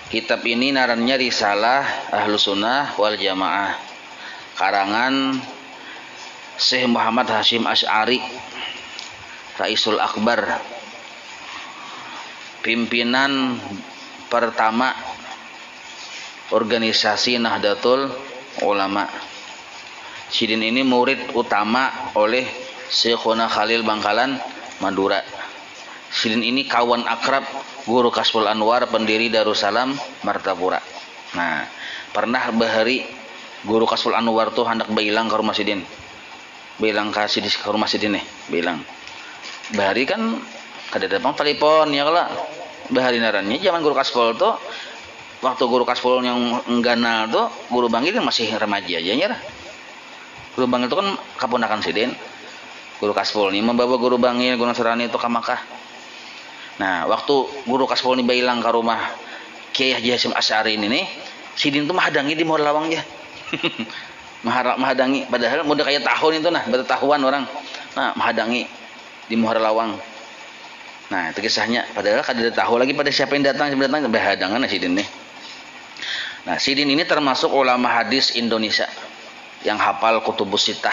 Kitab ini narannya Risalah Ahlus Sunnah wal Jamaah, karangan Syekh Muhammad Hasyim Asy'ari, Raisul Akbar, pimpinan pertama organisasi Nahdlatul Ulama. Sidin ini murid utama oleh Syekhuna Khalil Bangkalan, Madura. Sidin ini kawan akrab Guru Kasful Anwar, pendiri Darussalam Martapura. Nah, pernah bahari Guru Kasful Anwar tuh hendak bailang ke rumah Sidin. Bilang ke rumah Sidin nih, bilang. Bahari kan kada datang telepon ya kalau bahari narannya zaman Guru Kasful tuh, waktu Guru Kasful yang engganal tuh Guru Bangil masih remaja aja ya. Guru Bangil itu kan kaponakan Sidin. Guru Kasful ini membawa Guru Bangil, Guru Nasrani itu ke Makkah. Nah, waktu Guru Kasful ini bailang ke rumah Kiai Haji Hasyim Asy'ari ini nih, Sidin tuh mahadangi di Muara Lawangnya. Mahadangi, padahal udah kayak tahun itu nah, bertahuan orang. Nah, mahadangi di Muara Lawang. Nah, itu kisahnya. Padahal kada tahu lagi pada siapa yang datang berhadangan Sidin nih. Nah, Sidin ini termasuk ulama hadis Indonesia yang hafal Kutubus Sittah.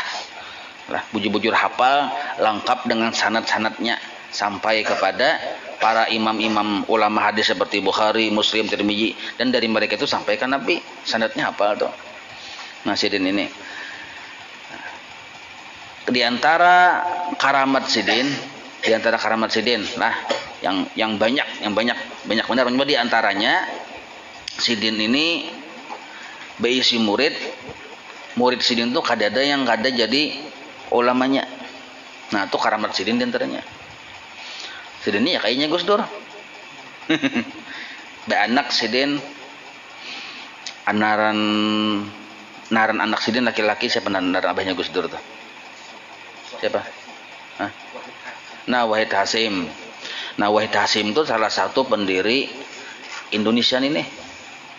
Lah, bujur-bujur hafal lengkap dengan sanad-sanadnya sampai kepada para imam-imam ulama hadis seperti Bukhari, Muslim, Tirmidzi, dan dari mereka itu sampaikan Nabi, sanadnya hafal tuh. Nah, Sidin ini di antara karamat Sidin, nah yang banyak benar, cuma di antaranya Sidin ini beisi murid Sidin tuh kada ada yang kada jadi ulamanya. Nah, itu karamat Sidin di antaranya. Sidin ini ya kayaknya Gus Dur. Anak Sidin, naran anak Sidin laki-laki, siapa naran abahnya Gus Dur tuh? Siapa? Hah? Nah, Wahid Hasyim. Nah, Wahid Hasyim itu salah satu pendiri Indonesia ini,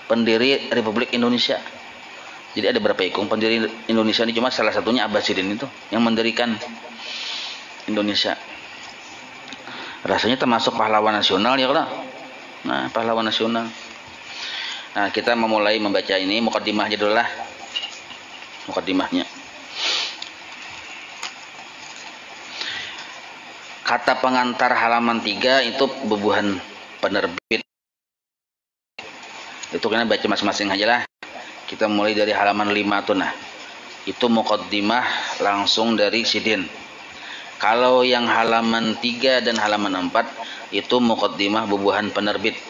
pendiri Republik Indonesia. Jadi ada berapa ikung pendiri Indonesia ini, cuma salah satunya Abah Sidin itu yang mendirikan Indonesia. Rasanya termasuk pahlawan nasional ya kalau. Nah, pahlawan nasional. Nah, kita memulai membaca ini mukaddimahnya dulu lah. Mukaddimahnya. Kata pengantar halaman 3 itu bubuhan penerbit. Itu kena baca masing-masing aja lah. Kita mulai dari halaman 5 tuh nah. Itu mukaddimah langsung dari Sidin. Kalau yang halaman 3 dan halaman 4 itu mukaddimah bubuhan penerbit.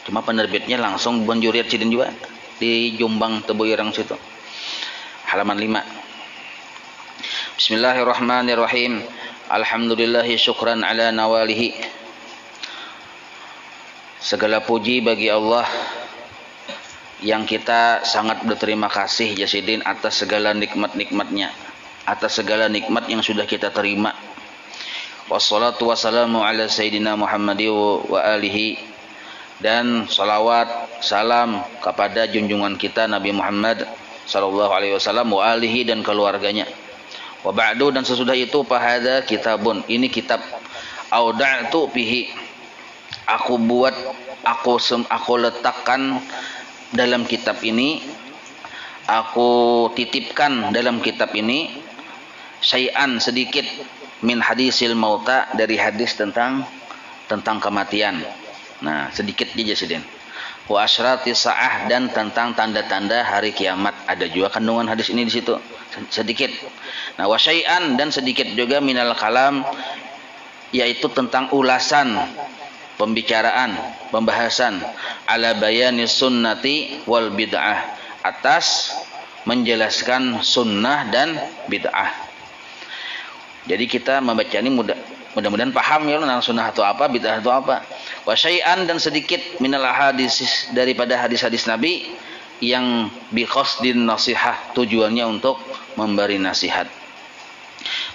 Cuma penerbitnya langsung Bonjuriat Sidin juga di Jombang Teboirang situ. Halaman 5. Bismillahirrahmanirrahim. Alhamdulillahi syukran ala nawalihi. Segala puji bagi Allah yang kita sangat berterima kasih ya Sidin atas segala nikmat-nikmatnya, atas segala nikmat yang sudah kita terima. Wassalatu wassalamu ala sayyidina Muhammad wa alihi, dan salawat salam kepada junjungan kita Nabi Muhammad sallallahu alaihi wasallam wa alihi dan keluarganya. Wa ba'du, dan sesudah itu fahadza kitabun, ini kitab auda'tu bihi, aku letakkan dalam kitab ini, aku titipkan dalam kitab ini syai'an, sedikit, min hadisil mauta, dari hadis tentang kematian. Nah, sedikit aja Sidin. Wa asyrati sa'ah, dan tentang tanda-tanda hari kiamat, ada juga kandungan hadis ini di situ, sedikit. Nah, wa syai'an, dan sedikit juga minal kalam, yaitu tentang ulasan, pembahasan ala bayani sunnati wal bid'ah, atas menjelaskan sunnah dan bid'ah. Jadi kita membaca ini mudah-mudahan paham ya tentang sunnah itu apa, bid'ah itu apa. Wa syai'an, dan sedikit minal hadis, daripada hadis-hadis Nabi yang bi qasdin nasihah, tujuannya untuk memberi nasihat.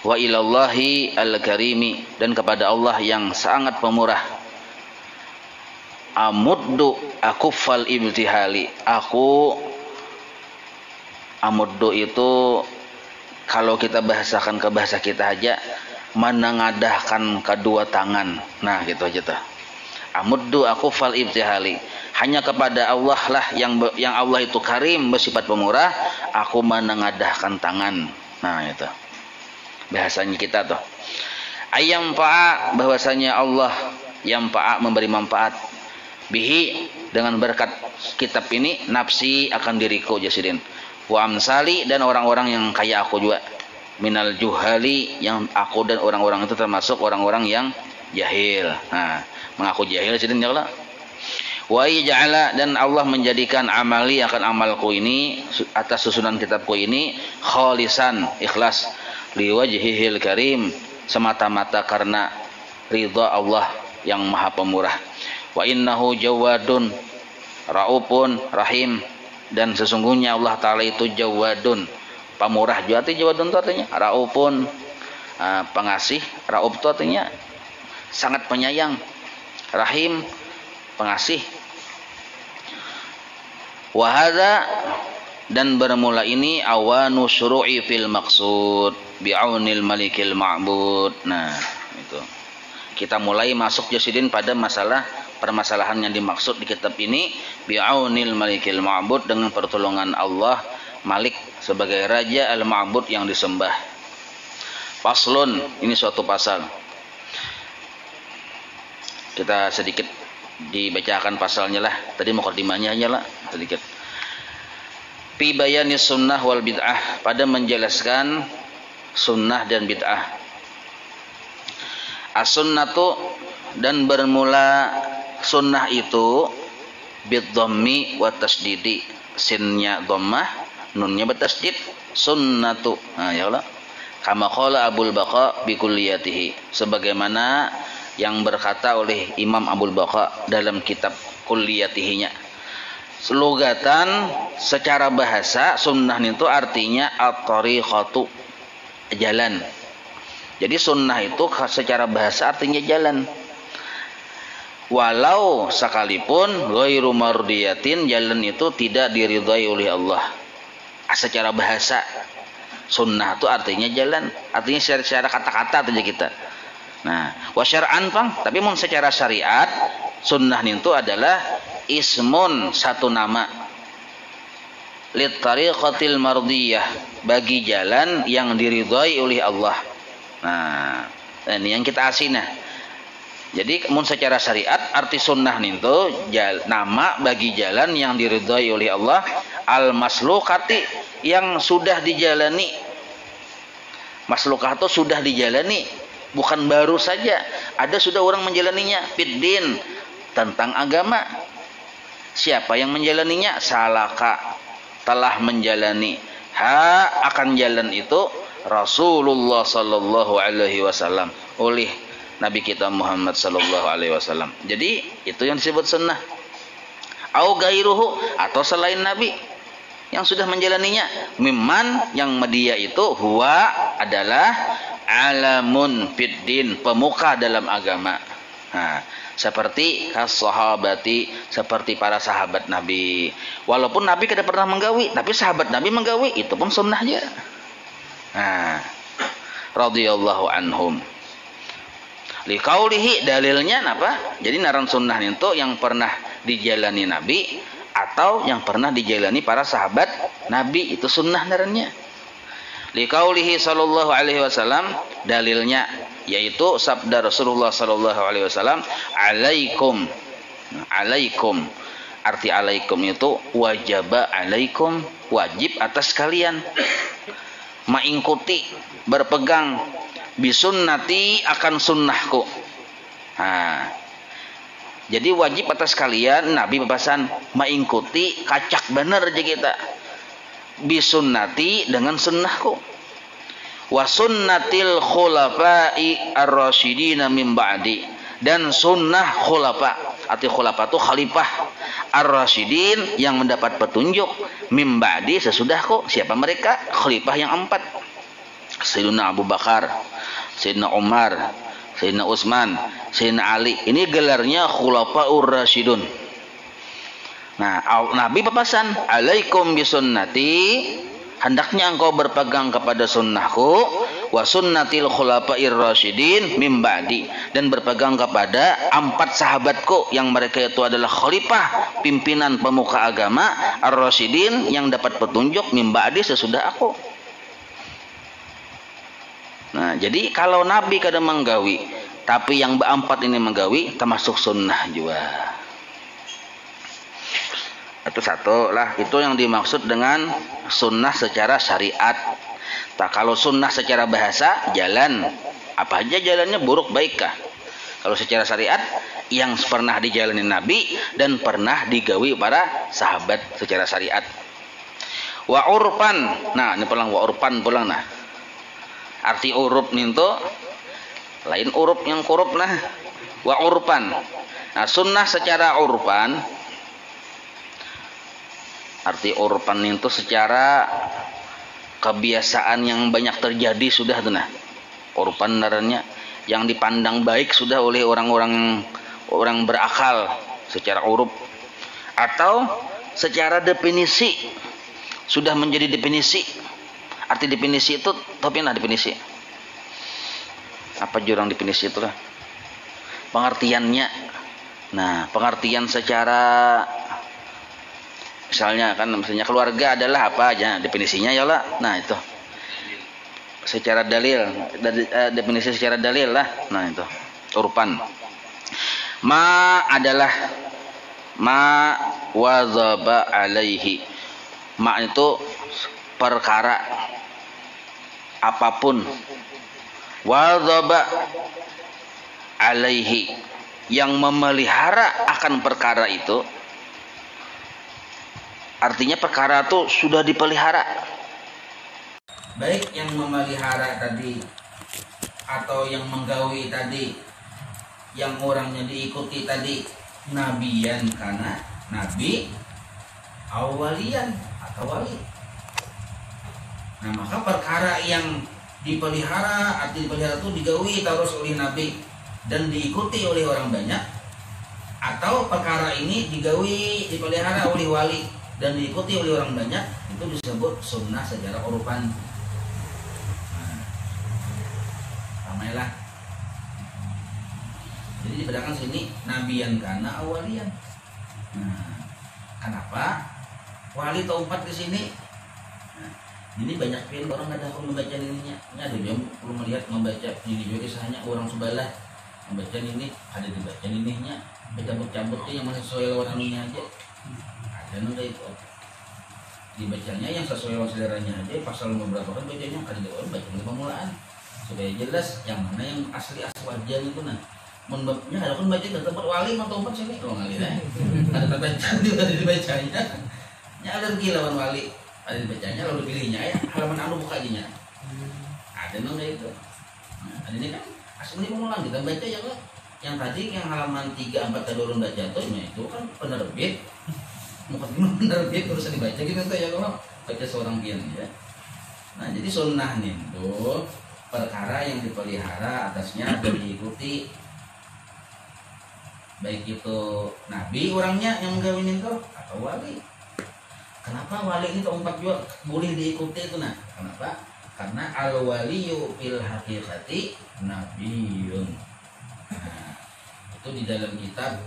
Wa ilallahi al-karimi, dan kepada Allah yang sangat pemurah. Amuddu akuffal ibtihali, aku amuddu itu kalau kita bahasakan ke bahasa kita aja, menengadahkan kedua tangan. Nah, gitu aja tuh. amuddu aku fal ibtihali, hanya kepada Allah lah yang Allah itu karim bersifat pemurah, aku menengadahkan tangan. Nah itu bahasanya kita tuh. Ayam fa'a, bahwasanya Allah yang fa'a memberi manfaat, bihi dengan berkat kitab ini, nafsi akan diriku jasidin, wa amsali dan orang-orang yang kayak aku juga, minal juhali yang aku dan orang-orang itu termasuk orang-orang yang jahil. Nah, mengaku jahil jasidin ya Allah. Wa ja'ala dan Allah menjadikan amali akan amalku ini atas susunan kitabku ini khalisan ikhlas liwajhihil karim, semata-mata karena ridha Allah yang maha pemurah. Wa innahu jawadun raufun rahim, dan sesungguhnya Allah Ta'ala itu jawadun pemurah. Juga jawadun itu artinya raufun, pengasih. Rauf itu artinya sangat penyayang. Rahim pengasih. Wa hadza, dan bermula ini awanu syuru'i fil maqsud bi'aunil malikil ma'bud. Nah itu kita mulai masuk jasidin pada masalah permasalahan yang dimaksud di kitab ini, bi'aunil malikil ma'bud, dengan pertolongan Allah Malik sebagai raja al-ma'bud yang disembah. Faslun, ini suatu pasal. Kita sedikit dibacakan pasalnya lah. Tadi mukadimahnya aja lah sedikit. Fi bayani sunnah wal bid'ah, pada menjelaskan sunnah dan bid'ah. As-sunnatu, dan bermula sunnah itu bid-dhammi wa tasdidi, sinnya dhammah, nunnya bertasdid, sunnatu. Nah ya Allah, kama qala Abul Baqa bi kulliyatihi, sebagaimana yang berkata oleh Imam Abul Baqa dalam kitab kulliyatihinya. Lugatan, secara bahasa sunnah itu artinya at-tariqatu, jalan. Jadi sunnah itu secara bahasa artinya jalan. Walau sekalipun ghairu mardiyatin, jalan itu tidak diridhai oleh Allah. Secara bahasa sunnah itu artinya jalan, artinya secara kata-kata aja kita. Nah, wa syar'an pang, tapi mun secara syariat sunnah itu adalah ismun, satu nama, lit tariqatil mardiyah, bagi jalan yang diridhai oleh Allah. Nah, ini yang kita asinah. Jadi mun secara syariat arti sunnah itu nama bagi jalan yang diridhai oleh Allah, al maslukati, yang sudah dijalani. Maslukah itu sudah dijalani, bukan baru saja. Ada sudah orang menjalaninya, fiddin, tentang agama. Siapa yang menjalaninya? Salaka, telah menjalani. Akan jalan itu Rasulullah sallallahu alaihi wasallam, oleh Nabi kita Muhammad sallallahu alaihi wasallam. Jadi itu yang disebut sunnah. Au gairuhu, atau selain Nabi yang sudah menjalaninya. Mimman, yang dia itu huwa adalah alamun fiddin, pemuka dalam agama. Nah, seperti as-sahabati, seperti para sahabat Nabi. Walaupun Nabi tidak pernah menggawi, tapi sahabat Nabi menggawi, itu pun sunnahnya. Nah, radhiyallahu anhum. Liqaulihi, dalilnya apa? Jadi naran sunnah itu yang pernah dijalani Nabi atau yang pernah dijalani para sahabat Nabi, itu sunnah narannya. Liqaulihi sallallahu alaihi wasallam, dalilnya yaitu sabda Rasulullah sallallahu alaihi wasallam, alaikum. Alaikum, arti alaikum itu wajaba alaikum, wajib atas kalian, mengikuti, berpegang, bisunnati, akan sunnahku. Nah, jadi wajib atas kalian, Nabi berpesan mengikuti, kacak bener aja kita, bisunnati, dengan sunnahku, wa sunnatil khulafa'i ar-rasyidina min ba'di, dan sunnah khulafa. Arti khulafa itu khalifah, ar-rasyidin, yang mendapat petunjuk, min ba'di, sesudahku. Siapa mereka? Khalifah yang 4, Sayyidina Abu Bakar, Sayyidina Umar, Sayyidina Utsman, Sayyidina Ali. Ini gelarnya khulafaur rasyidun. Nah, Nabi berpesan alaikum bisunnati, hendaknya engkau berpegang kepada sunnahku wa sunnatil khulafair rasyidin mim ba'di, dan berpegang kepada 4 sahabatku yang mereka itu adalah khalifah, pimpinan pemuka agama ar-rasyidin yang dapat petunjuk mim ba'di sesudah aku. Nah, jadi kalau Nabi kadang menggawi, tapi yang 4 ini menggawi termasuk sunnah juga. Itu satu lah, itu yang dimaksud dengan sunnah secara syariat. Tak, kalau sunnah secara bahasa, jalan apa aja jalannya, buruk baikkah? Kalau secara syariat, yang pernah dijalani Nabi dan pernah digawi para sahabat secara syariat. Wa urpan, nah ini pulang wa urpan pulang nah. Arti urup nih tuh lain urup yang kurup nah. Wa urpan. Nah, sunnah secara urpan, arti urpan itu secara kebiasaan yang banyak terjadi sudah tuh nah. Urpan darahnya yang dipandang baik sudah oleh orang-orang berakal secara urup, atau secara definisi sudah menjadi definisi. Arti definisi itu tapi nah definisi apa jurang definisi itu lah pengertiannya. Nah, pengertian secara misalnya kan, misalnya keluarga adalah apa aja definisinya ya lah. Nah, itu secara dalil, definisi secara dalil lah. Nah, itu urpan. Ma adalah ma wazaba alaihi. Ma itu perkara apapun, wazaba alaihi yang memelihara akan perkara itu, artinya perkara itu sudah dipelihara. Baik yang memelihara tadi atau yang menggawi tadi, yang orangnya diikuti tadi, nabiyan karena nabi, awalian atau wali. Nah, maka perkara yang dipelihara, arti dipelihara itu digawi terus oleh nabi dan diikuti oleh orang banyak, atau perkara ini digawi dipelihara oleh wali dan diikuti oleh orang banyak, itu disebut sunnah secara urupan. Ramailah. Jadi dibedakan sini nabiyan kana awalian. Nah, kenapa wali atau 4 di sini? Nah, ini banyak film orang ada yang membaca ininya. Ini ada yang perlu melihat membaca ini juga kisahnya orang sebelah membaca ini, ada dibaca ininya, cabut-cabutnya yang masih sesuai lawan anunya aja. Ada nunda itu. Dibacanya yang sesuai lawan seleranya aja, pasal beberapa kan bacanya ada di orang baca pemulaan supaya jelas yang mana yang asli aswajan itu nah. Menbabnya ada pun baca ke tempat wali atau tempat sini kalau ngalir ada terbaca ada dibacanya. Nya alergi lawan wali, ada dibacanya lalu dipilihnya ya halaman anu buka aja. Ada nunda itu. Nah, ini kan asli pengulang kita baca ya kan. Yang tadi yang halaman 3 4 tadi orang baca jatuhnya itu kan penerbit. Mukadimah penerbit terus dibaca gitu tuh ya kalau baca seorang pian ya. Nah, jadi sunnah nih tuh perkara yang dipelihara atasnya dan diikuti, baik itu nabi orangnya yang menggawin itu atau wali. Kenapa wali itu 4 juga boleh diikuti itu nah? Kenapa? Karena al waliyu fil haqiqati nabiyun. Nah, itu di dalam kitab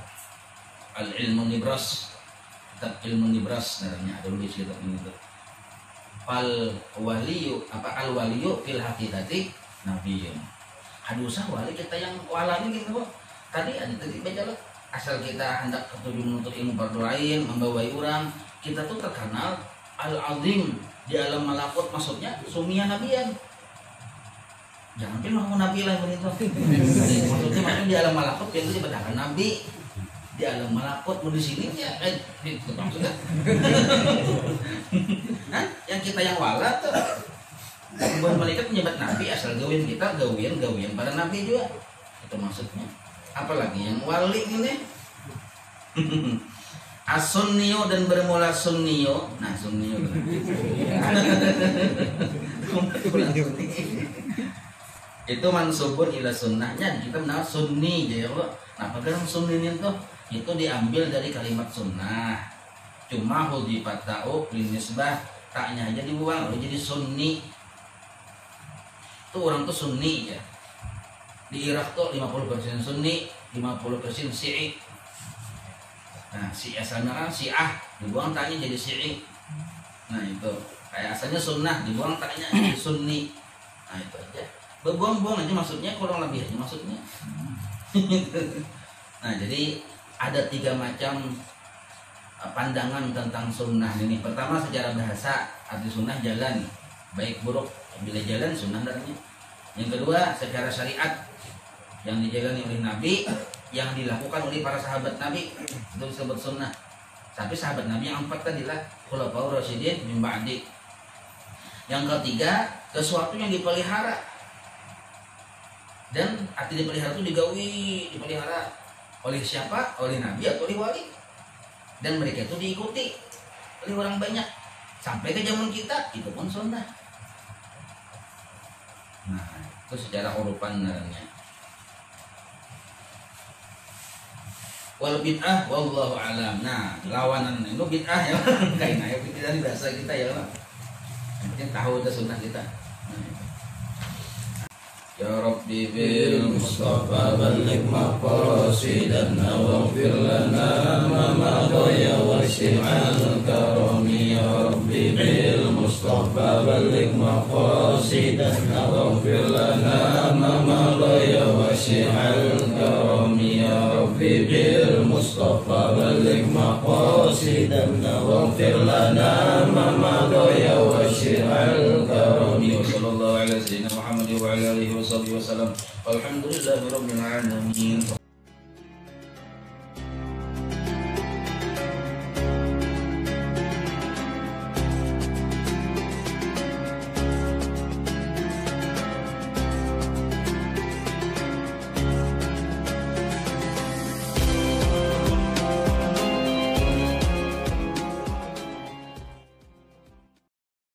al ilmu nibras, kitab ilmu nibras namanya, ada tulis kitab ini tuh. Al waliyu apa al waliyu fil haqiqati nabiyun. Hadusah wali kita yang walanya gitu kok. Tadi ada tadi baca loh. Asal kita hendak ketujuh menuntut ilmu fardu lain, membawai orang, kita tuh terkenal al-azim di alam malakut, maksudnya sumia nabiyan. Jangan pilih mau nabi lah begitu. Maksudnya di alam malakut yang itu dibedahkan nabi. Di alam malakut mau di sini ya itu maksudnya. Nah, yang kita yang wala tuh buat malaikat menyebut nabi, asal gawin kita gawian para nabi juga. Itu maksudnya. Apalagi yang wali ini as-sunniyo dan bermula sunniyo. Nah, sunniyo itu mansubun ila sunnahnya, kita mengenal sunni ya Allah. Nah, pegang sunni itu diambil dari kalimat sunnah, cuma hudifat ta'u linisbah taknya aja dibuang, lalu jadi Sunni. Tuh orang tuh Sunni ya. Di Irak tuh 50% Sunni, 50% Syi'i. Nah, si asalnya kan Syiah, dibuang taknya jadi Syi'i. Nah itu, kayak asalnya Sunnah, dibuang taknya jadi Sunni. Nah itu aja. Berbuang-buang aja maksudnya, kurang lebih aja maksudnya. Nah jadi ada 3 macam pandangan tentang sunnah ini. Pertama secara bahasa, arti sunnah jalan, baik buruk bila jalan sunnah artinya. Yang kedua secara syariat, yang dijalani oleh Nabi, yang dilakukan oleh para sahabat Nabi, itu disebut sunnah. Tapi sahabat Nabi yang 4 tadilah khulafaur rasyidin min ba'di. Yang ketiga sesuatu yang dipelihara, dan arti dipelihara itu dipelihara oleh siapa? Oleh Nabi atau oleh wali. Dan mereka itu diikuti oleh orang banyak sampai ke zaman kita, itu pun sunnah. Nah itu secara urutan namanya. Wal bid'ah wallahu alam. Nah, lawanan itu bid'ah ya. Kayak ya kita di bahasa kita ya, Pak. Yang penting tahu itu sunnah kita. Ya Rabbi bil Mustafa balligh maqasidana waghfir lana ma madaya washfi'al karami. Ya Rabbi bil Mustafa balligh maqasidana waghfir lana ma madaya washfi'al karami. Ya Rabbi bil Mustafa balligh maqasidana waghfir lana ma madaya washfi'al karami. Sallallahu alaihi wasallam Muhammad wa ala alihi wasallam. Alhamdulillahirabbil alamin.